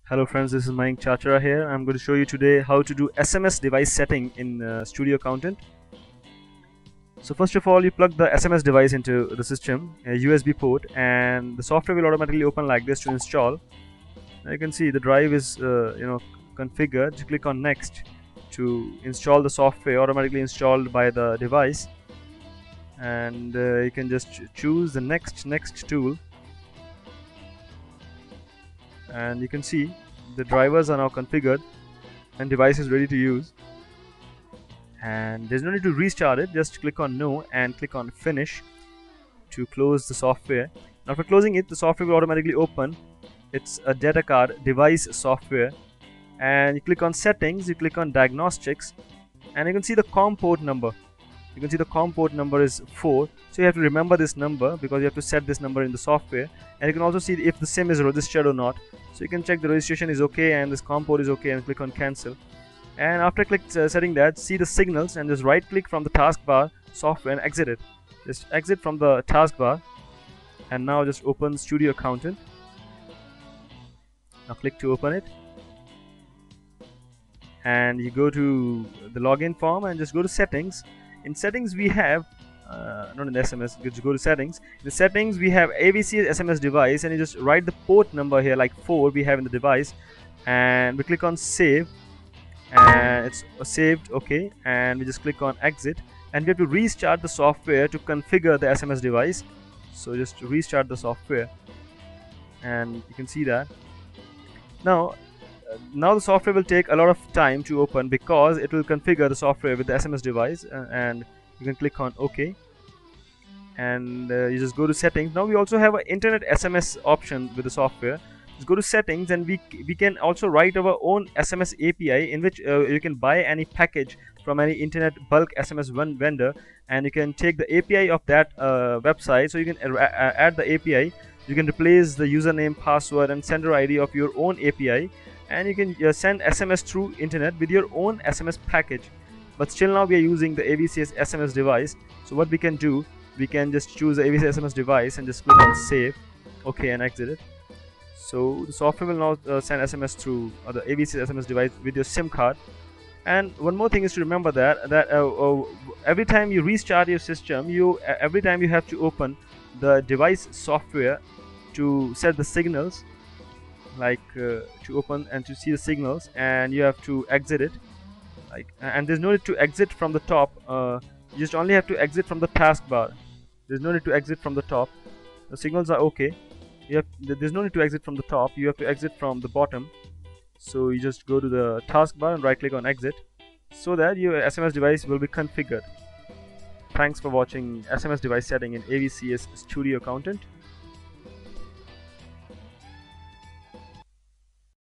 Hello friends, this is Mayank Chachra here. I'm going to show you today how to do SMS device setting in Studio Accountant. So first of all, you plug the SMS device into the system, a USB port, and the software will automatically open like this to install. Now you can see the drive is configured. You click on next to install the software automatically installed by the device, and you can just choose the next tool, and you can see the drivers are now configured and device is ready to use, and there's no need to restart it. Just click on no and click on finish to close the software. Now after closing it, the software will automatically open. It's a data card device software, and you click on settings, you click on diagnostics, and you can see the COM port number. You can see the COM port number is 4, so you have to remember this number because you have to set this number in the software. And you can also see if the SIM is registered or not, so you can check the registration is okay and this COM port is okay, and click on cancel. And after setting that, see the signals and just right click from the taskbar software and exit it. Just exit from the taskbar, and now just open Studio Accountant. Now click to open it, and you go to the login form and just go to settings. In settings we have not in the SMS, just go to settings. In the settings we have AVC SMS device, and you just write the port number here like 4 we have in the device, and we click on save, and it's saved. Okay, and we just click on exit, and we have to restart the software to configure the SMS device. So just restart the software, and you can see that now the software will take a lot of time to open because it will configure the software with the SMS device, and you can click on OK, and you just go to settings. Now we also have an internet SMS option with the software. Just go to settings, and we can also write our own SMS API in which you can buy any package from any internet bulk SMS vendor, and you can take the API of that website. So you can add the API, you can replace the username, password and sender ID of your own API, and you can send SMS through internet with your own SMS package. But still now we are using the AVCS SMS device. So what we can do, we can just choose the AVCS SMS device and just click on save, okay, and exit it. So the software will now send SMS through the AVCS SMS device with your SIM card. And one more thing is to remember that every time you restart your system, every time you have to open the device software to set the signals, like to open and to see the signals, and you have to exit it, and there's no need to exit from the top. You just only have to exit from the taskbar. There's no need to exit from the top. The signals are okay. There's no need to exit from the top. You have to exit from the bottom. So you just go to the taskbar and right click on exit, so that your SMS device will be configured. Thanks for watching SMS device setting in AVCS Studio Accountant.